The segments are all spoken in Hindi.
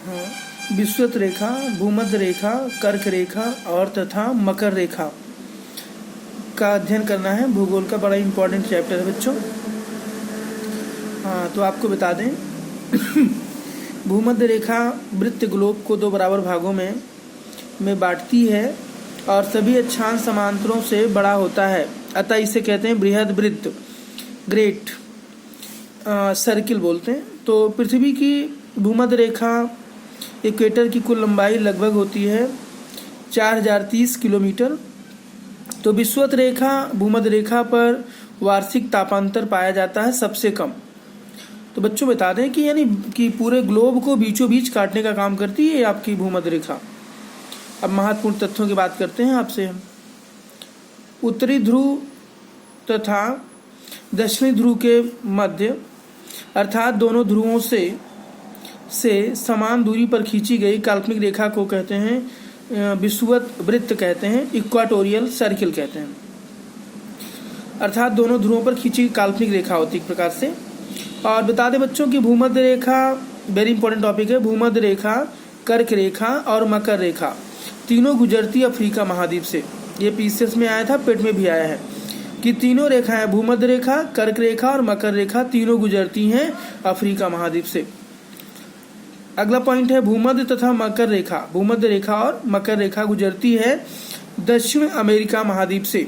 हाँ, विषुवत रेखा, भूमध्य रेखा, कर्क रेखा और तथा मकर रेखा का अध्ययन करना है। भूगोल का बड़ा इंपॉर्टेंट चैप्टर है बच्चों। हाँ, तो आपको बता दें भूमध्य रेखा वृत्त ग्लोब को 2 बराबर भागों में बांटती है और सभी अक्षांश समांतरों से बड़ा होता है, अतः इसे कहते हैं बृहद वृत्त, ग्रेट सर्किल बोलते हैं। तो पृथ्वी की भूमध्य रेखा इक्वेटर की कुल लंबाई लगभग होती है 4030 किलोमीटर। तो विषुवत रेखा भूमध्य रेखा पर वार्षिक तापांतर पाया जाता है सबसे कम। तो बच्चों बता दें कि यानी कि पूरे ग्लोब को बीचों बीच काटने का काम करती है आपकी भूमध्य रेखा। अब महत्वपूर्ण तथ्यों की बात करते हैं आपसे हम। उत्तरी ध्रुव तथा दक्षिणी ध्रुव के मध्य अर्थात दोनों ध्रुवों से समान दूरी पर खींची गई काल्पनिक रेखा को कहते हैं विषुवत वृत्त कहते हैं, इक्वाटोरियल सर्किल कहते हैं। अर्थात दोनों ध्रुवों पर खींची काल्पनिक रेखा होती है एक प्रकार से। और बता दें बच्चों की भूमध्य रेखा वेरी इंपॉर्टेंट टॉपिक है। भूमध्य रेखा, कर्क रेखा और मकर रेखा तीनों गुजरती अफ्रीका महाद्वीप से। ये पीसीएस में आया था, पेट में भी आया है कि तीनों रेखाएं भूमध्य रेखा, कर्क रेखा और मकर रेखा तीनों गुजरती हैं अफ्रीका महाद्वीप से। अगला पॉइंट है भूमध्य तथा मकर रेखा, भूमध्य रेखा और मकर रेखा गुजरती है दक्षिण अमेरिका महाद्वीप से।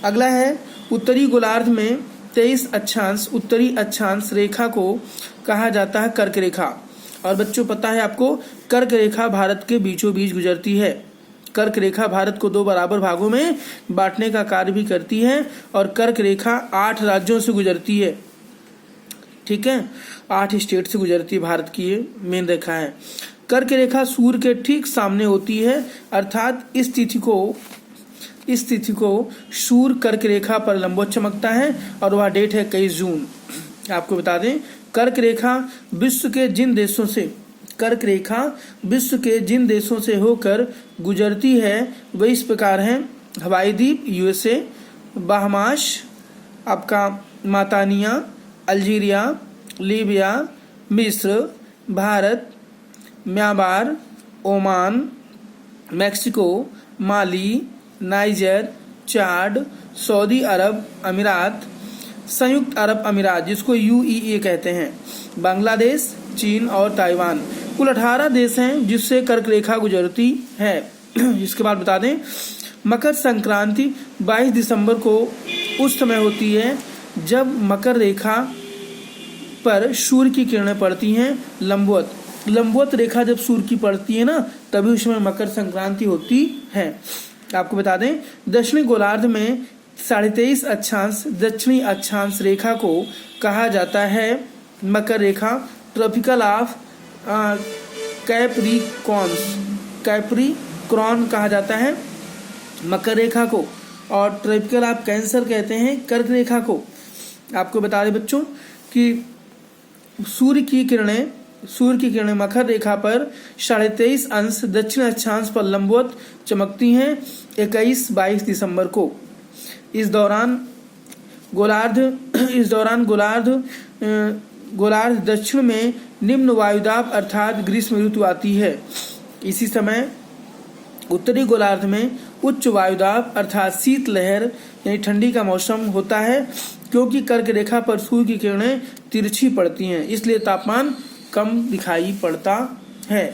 अगला है उत्तरी गोलार्ध में 23 अक्षांश उत्तरी अक्षांश रेखा को कहा जाता है कर्क रेखा। और बच्चों पता है आपको कर्क रेखा भारत के बीचों बीच गुजरती है। कर्क रेखा भारत को 2 बराबर भागों में बांटने का कार्य भी करती है और कर्क रेखा 8 राज्यों से गुजरती है। ठीक है, 8 स्टेट से गुजरती है भारत की, ये मेन रेखा है। कर्क रेखा सूर्य के ठीक सामने होती है, अर्थात इस तिथि को सूर्य कर्क रेखा पर लंबवत चमकता है और वह डेट है 21 जून। आपको बता दें कर्क रेखा विश्व के जिन देशों से होकर गुजरती है वह इस प्रकार हैं। हवाई द्वीप यूएसए, बहामास, आपका मातानिया, अल्जीरिया, लीबिया, मिस्र, भारत, म्यांमार, ओमान, मैक्सिको, माली, नाइजर, चाड, सऊदी अरब अमीरात, संयुक्त अरब अमीरात जिसको यूईए कहते हैं, बांग्लादेश, चीन और ताइवान। कुल 18 देश हैं जिससे कर्क रेखा गुजरती है। इसके बाद बता दें मकर संक्रांति 22 दिसंबर को उस समय होती है जब मकर रेखा पर सूर्य की किरणें पड़ती हैं लंबवत रेखा जब सूर्य की पड़ती है ना, तभी उस समय मकर संक्रांति होती है। आपको बता दें दक्षिणी गोलार्ध में 23.5 अक्षांश दक्षिणी अक्षांश रेखा को कहा जाता है मकर रेखा। ट्रॉपिकल ऑफ कैप्रिकॉर्न कहा जाता है मकर रेखा को और ट्रॉपिकल ऑफ कैंसर कहते हैं कर्क रेखा को। आपको बता दें बच्चों कि सूर्य की किरणें मकर रेखा पर 23.5 अंश दक्षिण अक्षांश पर लंबवत चमकती हैं 21-22 दिसंबर को। इस दौरान गोलार्ध दक्षिण में निम्न वायुदाब अर्थात ग्रीष्म ऋतु आती है। इसी समय उत्तरी गोलार्ध में उच्च वायुदाब अर्थात शीत लहर यानी ठंडी का मौसम होता है, क्योंकि कर्क रेखा पर सूर्य की किरणें तिरछी पड़ती हैं, इसलिए तापमान कम दिखाई पड़ता है।